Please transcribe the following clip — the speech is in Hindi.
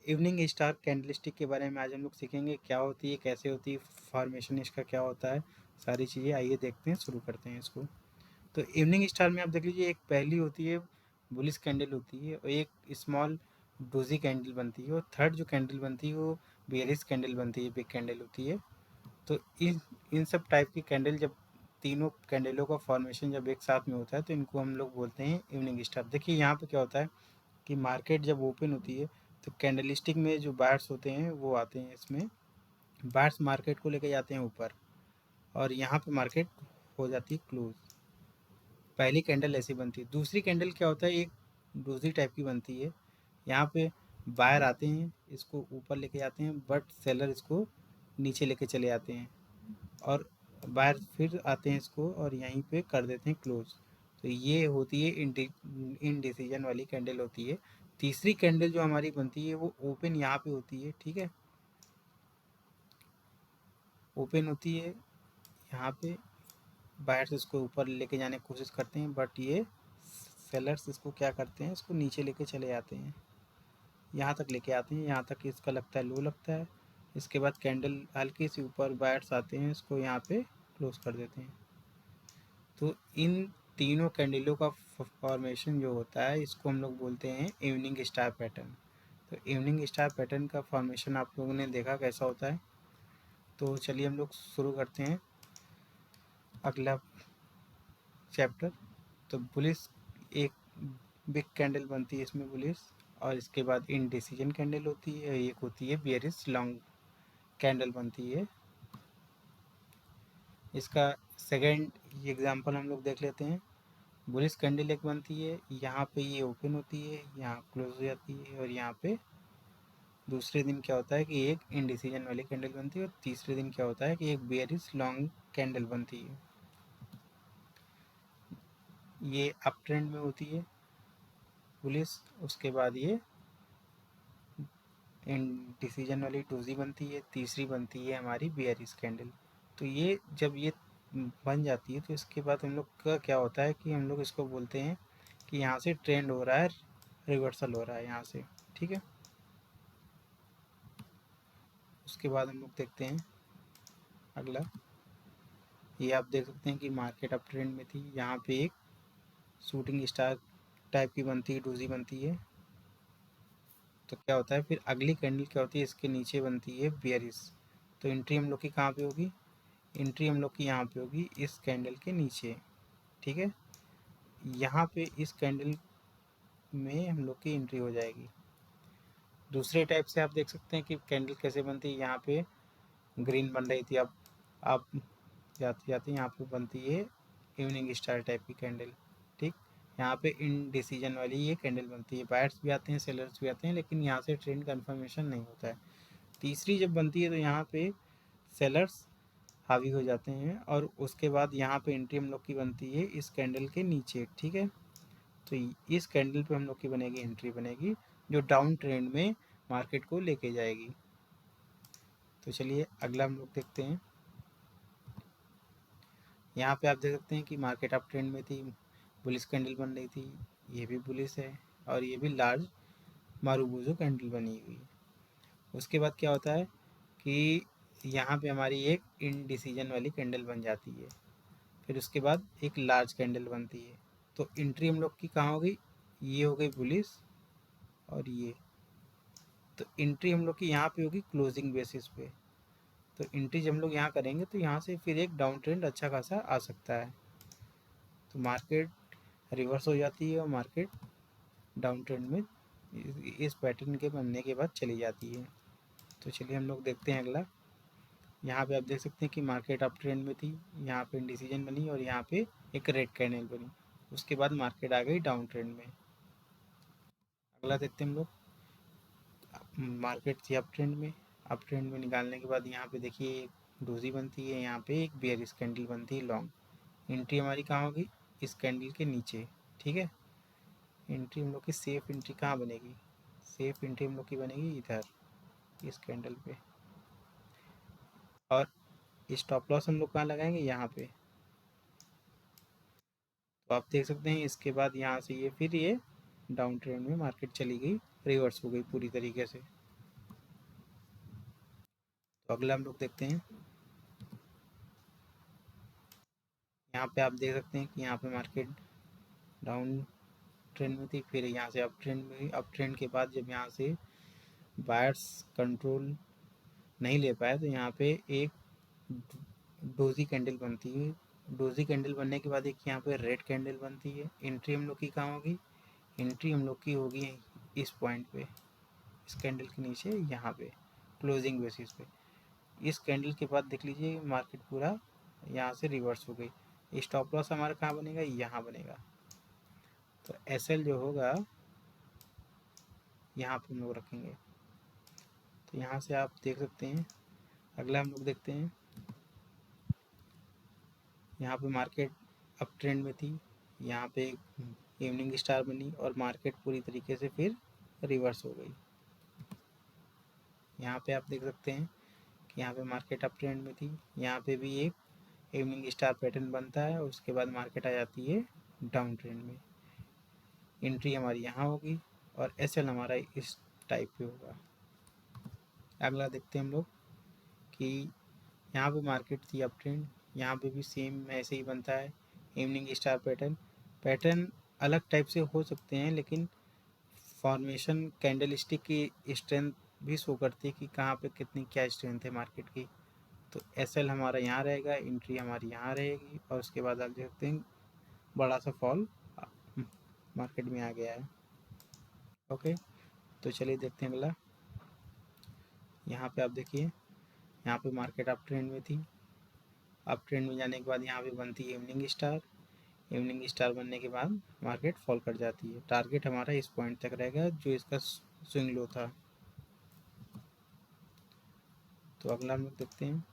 इवनिंग स्टार कैंडलस्टिक के बारे में आज हम लोग सीखेंगे, क्या होती है, कैसे होती है, फॉर्मेशन इसका क्या होता है, सारी चीज़ें। आइए देखते हैं, शुरू करते हैं इसको। तो इवनिंग स्टार में आप देख लीजिए, एक पहली होती है बुलिश कैंडल होती है, और एक स्मॉल डोजी कैंडल बनती है, और थर्ड जो कैंडल बनती है वो बेयरिश कैंडल बनती है, बिग कैंडल होती है। तो इन इन सब टाइप की कैंडल, जब तीनों कैंडलों का फॉर्मेशन जब एक साथ में होता है तो इनको हम लोग बोलते हैं इवनिंग स्टार। देखिए यहाँ पे क्या होता है कि मार्केट जब ओपन होती है तो कैंडलस्टिक में जो बायर्स होते हैं वो आते हैं, इसमें बायर्स मार्केट को लेके जाते हैं ऊपर, और यहाँ पे मार्केट हो जाती है क्लोज। पहली कैंडल ऐसी बनती है। दूसरी कैंडल क्या होता है, एक डोजी टाइप की बनती है। यहाँ पे बायर आते हैं, इसको ऊपर लेके जाते हैं, बट सेलर इसको नीचे लेके चले आते हैं, और बायर फिर आते हैं इसको और यहीं पे कर देते हैं क्लोज। तो ये होती है इनडिसीजन वाली कैंडल होती है। तीसरी कैंडल जो हमारी बनती है वो ओपन यहाँ पे होती है, ठीक है, ओपन होती है यहाँ पे। बायर्स इसको ऊपर लेके जाने की कोशिश करते हैं, बट ये सेलर्स इसको क्या करते हैं, इसको नीचे लेके चले जाते हैं, यहाँ तक लेके आते हैं, यहाँ तक इसका लगता है लो लगता है। इसके बाद कैंडल हल्की सी ऊपर बायर्स आते हैं, इसको यहाँ पे क्लोज कर देते हैं। तो इन तीनों कैंडलों का फॉर्मेशन जो होता है इसको हम लोग बोलते हैं इवनिंग स्टार पैटर्न। तो इवनिंग स्टार पैटर्न का फॉर्मेशन आप लोगों ने देखा कैसा होता है। तो चलिए हम लोग शुरू करते हैं अगला चैप्टर। तो बुलिस, एक बिग कैंडल बनती है इसमें बुलिस, और इसके बाद इनडिसीजन कैंडल होती है, एक होती है बियरिश लॉन्ग कैंडल बनती है। इसका सेकेंड एग्जांपल हम लोग देख लेते हैं। बुलिश कैंडल एक बनती है, यहाँ पे ये ओपन होती है, यहाँ क्लोज हो जाती है, और यहाँ पे दूसरे दिन क्या होता है कि एक इनडिसीजन वाली कैंडल बनती है, और तीसरे दिन क्या होता है कि एक बेयरिश लॉन्ग कैंडल बनती है। ये अप ट्रेंड में होती है बुलिश। उसके बाद ये इनडिसीजन वाली डोजी बनती है, तीसरी बनती है हमारी बेयरिश कैंडल। तो ये जब ये बन जाती है तो इसके बाद हम लोग का क्या होता है कि हम लोग इसको बोलते हैं कि यहाँ से ट्रेंड हो रहा है, रिवर्सल हो रहा है यहाँ से, ठीक है। उसके बाद हम लोग देखते हैं अगला। ये आप देख सकते हैं कि मार्केट अप ट्रेंड में थी, यहाँ पे एक शूटिंग स्टार टाइप की बनती है, डोजी बनती है। तो क्या होता है फिर अगली कैंडल क्या होती है, इसके नीचे बनती है बेयरिश। तो एंट्री हम लोग की कहाँ पे होगी, एंट्री हम लोग की यहाँ पे होगी इस कैंडल के नीचे, ठीक है। यहाँ पे इस कैंडल में हम लोग की एंट्री हो जाएगी। दूसरे टाइप से आप देख सकते हैं कि कैंडल कैसे बनती है। यहाँ पे ग्रीन बन रही थी, अब आप जाते जाते यहाँ पे बनती है इवनिंग स्टार टाइप की कैंडल, ठीक। यहाँ पे इनडिसीजन वाली ये कैंडल बनती है, बायर्स भी आते हैं, सेलर्स भी आते हैं, लेकिन यहाँ से ट्रेंड कन्फर्मेशन नहीं होता है। तीसरी जब बनती है तो यहाँ पे सेलर्स हावी हो जाते हैं, और उसके बाद यहाँ पे एंट्री हम लोग की बनती है इस कैंडल के नीचे, ठीक है। तो इस कैंडल पे हम लोग की बनेगी एंट्री बनेगी, जो डाउन ट्रेंड में मार्केट को लेके जाएगी। तो चलिए अगला हम लोग देखते हैं। यहाँ पे आप देख सकते हैं कि मार्केट अप ट्रेंड में थी, बुलिश कैंडल बन रही थी, ये भी बुलिश है, और ये भी लार्ज मारूबुजो कैंडल बनी हुई है। उसके बाद क्या होता है कि यहाँ पे हमारी एक इनडिसीजन वाली कैंडल बन जाती है, फिर उसके बाद एक लार्ज कैंडल बनती है। तो एंट्री हम लोग की कहाँ हो गई, ये हो गई बुलिश, और ये, तो एंट्री हम लोग की यहाँ पे होगी क्लोजिंग बेसिस पे। तो एंट्री जब हम लोग यहाँ करेंगे तो यहाँ से फिर एक डाउन ट्रेंड अच्छा खासा आ सकता है। तो मार्केट रिवर्स हो जाती है और मार्केट डाउन ट्रेंड में इस पैटर्न के बनने के बाद चली जाती है। तो चलिए हम लोग देखते हैं अगला। यहाँ पे आप देख सकते हैं कि मार्केट अप ट्रेंड में थी, यहाँ पे डिसीजन बनी, और यहाँ पे एक रेड कैंडल बनी। उसके बाद मार्केट आ गई डाउन ट्रेंड में। अगला देखते हैं हम लोग। मार्केट थी अप ट्रेंड में, अप ट्रेंड में निकालने के बाद यहाँ पे देखिए एक डोजी बनती है, यहाँ पे एक बेयरिश कैंडल बनती है लॉन्ग। एंट्री हमारी कहाँ होगी, इस कैंडल के नीचे, ठीक है। एंट्री हम लोग की सेफ एंट्री कहाँ बनेगी, सेफ एंट्री हम लोग की बनेगी इधर इस कैंडल पे, और स्टॉप लॉस हम लोग कहाँ लगाएंगे, यहाँ पे। तो आप देख सकते हैं इसके बाद यहाँ से ये फिर ये डाउन ट्रेंड में मार्केट चली गई, रिवर्स हो गई पूरी तरीके से। तो अगला हम लोग देखते हैं। यहाँ पे आप देख सकते हैं कि यहाँ पे मार्केट डाउन ट्रेंड में थी, फिर यहाँ से अप ट्रेंड में, अप ट्रेंड के बाद जब यहाँ से बायर्स कंट्रोल नहीं ले पाए तो यहाँ पे एक डोजी कैंडल बनती है। डोजी कैंडल बनने के बाद एक यहाँ पे रेड कैंडल बनती है। एंट्री हम लोग की कहाँ होगी? एंट्री हम लोग की होगी इस पॉइंट पे, इस कैंडल के नीचे यहाँ पे क्लोजिंग बेसिस पे। इस कैंडल के बाद देख लीजिए मार्केट पूरा यहाँ से रिवर्स हो गई। स्टॉप लॉस हमारा कहाँ बनेगा? यहाँ बनेगा। तो एस एल जो होगा यहाँ पे हम लोग रखेंगे। तो यहाँ से आप देख सकते हैं। अगला हम लोग देखते हैं, यहाँ पे मार्केट अप ट्रेंड में थी, यहाँ पे एक इवनिंग स्टार बनी और मार्केट पूरी तरीके से फिर रिवर्स हो गई। यहाँ पे आप देख सकते हैं कि यहाँ पे मार्केट अप ट्रेंड में थी, यहाँ पे भी एक इवनिंग स्टार पैटर्न बनता है और उसके बाद मार्केट आ जाती है डाउन ट्रेंड में। एंट्री हमारी यहाँ होगी और एस एल हमारा इस टाइप पे होगा। अगला देखते हैं हम लोग कि यहाँ पे मार्केट थी अप ट्रेंड, यहाँ पे भी सेम ऐसे ही बनता है इवनिंग स्टार पैटर्न। पैटर्न अलग टाइप से हो सकते हैं लेकिन फॉर्मेशन कैंडल स्टिक की स्ट्रेंथ भी शो करती है कि कहाँ पे कितनी क्या स्ट्रेंथ है मार्केट की। तो एस एल हमारा यहाँ रहेगा, एंट्री हमारी यहाँ रहेगी और उसके बाद आप देख सकते हैं बड़ा सा फॉल मार्केट में आ गया है। ओके, तो चलिए देखते हैं अगला। यहाँ पे आप देखिए, यहाँ पे मार्केट अप ट्रेंड में थी, अप ट्रेंड में जाने के बाद यहाँ पे बनती है इवनिंग स्टार। इवनिंग स्टार बनने के बाद मार्केट फॉल कर जाती है। टारगेट हमारा इस पॉइंट तक रहेगा जो इसका स्विंग लो था। तो अगला हम लोग देखते हैं,